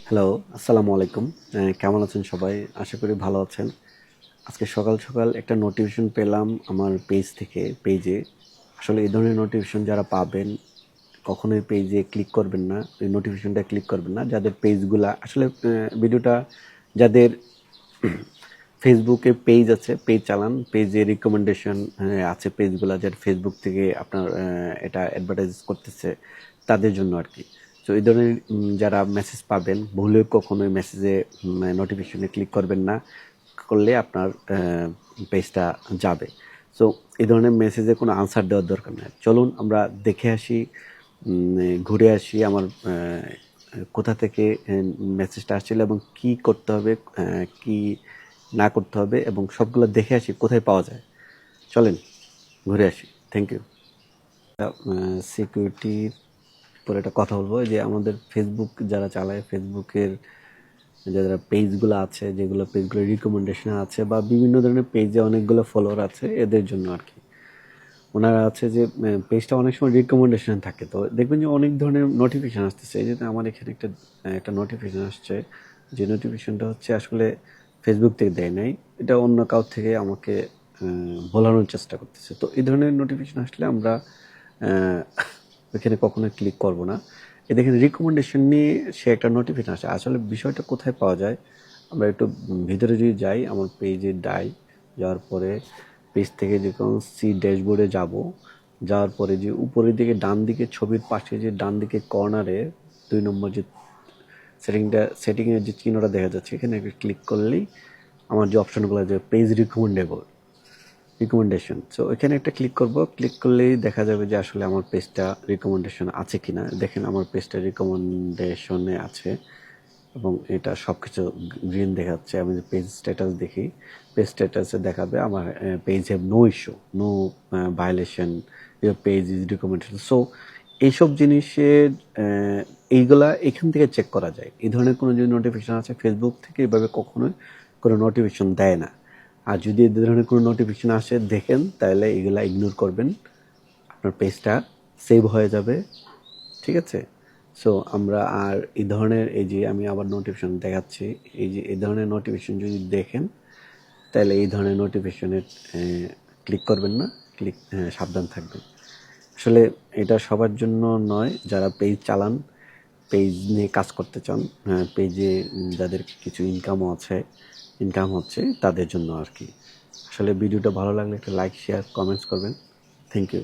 Hello, আসসালামু আলাইকুম। কেমন আছেন সবাই? আশা করি ভালো আছেন। আজকে সকাল, সকাল একটা নোটিফিকেশন পেলাম আমার পেজ থেকে, পেজে। আসলে এই ধরনের নোটিফিকেশন যারা পাবেন, কখনোই পেজে ক্লিক করবেন না। এই নোটিফিকেশনটা ক্লিক করবেন না। যাদের পেজগুলা আসলে ভিডিওটা যাদের ফেসবুকে পেজ আছে, পেজ চালান, পেজে রিকমেন্ডেশন আছে পেজগুলা যারা ফেসবুক থেকে আপনার এটা অ্যাডভার্টাইজ করতেছে, তাদের জন্য আরকি। সো এই ধরনের যারা মেসেজ পাবেন, ভুলেও কখনোই মেসেজে নোটিফিকেশনে ক্লিক করবেন না। করলে আপনার পেজটা যাবে। সো এই ধরনের মেসেজে কোনো আনসার দেওয়ার দরকার নেই। চলুন আমরা দেখে আসি, ঘুরে আসি আমার কোথা থেকে মেসেজটা আসছিল এবং কি করতে হবে, কি না করতে হবে এবং সবগুলো দেখে আসি কোথায় পাওয়া যায়। চলেন ঘুরে আসি। Thank you. সিকিউরিটির পরে একটা কথা বলবো যে আমাদের ফেসবুক যারা চালায়, ফেসবুকের যারা পেজগুলো আছে, যেগুলো পেজগুলো রিকমেন্ডেশন আছে বা বিভিন্ন ধরনের পেজে অনেকগুলো ফলোয়ার আছে, এদের জন্য আর কি। ওনারা আছে যে পেজটা অনেক সময় রিকমেন্ডেশন থাকে, তো দেখবেন যে অনেক ধরনের নোটিফিকেশন আসতেছে। এই যে আমার এখানে একটা নোটিফিকেশন আসছে, যে নোটিফিকেশনটা হচ্ছে আসলে ফেসবুক থেকে দেয় নাই, এটা অন্য কারোর থেকে আমাকে বলানোর চেষ্টা করতেছে। তো এই ধরনের নোটিফিকেশন আসলে আমরা ওইখানে কখনোই ক্লিক করব না। এ দেখেন রিকমেন্ডেশন নিয়ে সে একটা নোটিফিকেশন আসে। আসলে বিষয়টা কোথায় পাওয়া যায়, আমরা একটু ভিতরে যদি যাই, আমার পেজে যাওয়ার পরে পেজ থেকে যখন সি ড্যাশবোর্ডে যাব, যাওয়ার পরে যে উপরের দিকে ডান দিকে ছবির পাশে যে ডান দিকে কর্নারে 2 নম্বর যে সেটিংয়ের যে চিহ্নটা দেখা যাচ্ছে, এখানে ক্লিক করলেই আমার যে অপশনগুলো, যে পেজ রিকমেন্ডেশন, সো এখানে একটা ক্লিক করব। ক্লিক করলেই দেখা যাবে যে আসলে আমার পেজটা রিকমেন্ডেশন আছে কিনা। দেখেন আমার পেজটা রিকমেন্ডেশনে আছে এবং এটা সব কিছু গ্রিন দেখাচ্ছে। আমি যে পেজ স্ট্যাটাস দেখি, পেজ স্ট্যাটাসে দেখাবে আমার page have no issue, no violation, your page is recommendation. So এইসব জিনিসের এইগুলা এখান থেকে চেক করা যায়। এই ধরনের কোনো যদি নোটিফিকেশন আছে, ফেসবুক থেকে এভাবে কখনোই কোনো নোটিফিকেশন দেয় না। আর যদি এই ধরনের কোনো নোটিফিকেশন আসে দেখেন, তাহলে এগুলা ইগনোর করবেন। আপনার পেজটা সেভ হয়ে যাবে। ঠিক আছে? সো আমরা আর এই ধরনের, এই যে আমি আবার নোটিফিকেশন দেখাচ্ছি, এই যে এই ধরনের নোটিফিকেশন যদি দেখেন, তাহলে এই ধরনের নোটিফিকেশনে ক্লিক করবেন না। সাবধান থাকবেন। আসলে এটা সবার জন্য নয়, যারা পেজ চালান, পেজ নিয়ে কাজ করতে চান, পেজে যাদের কিছু ইনকাম হচ্ছে, তাদের জন্য আর কি। আসলে ভিডিওটা ভালো লাগলে একটা লাইক, শেয়ার, কমেন্টস করবেন। Thank you.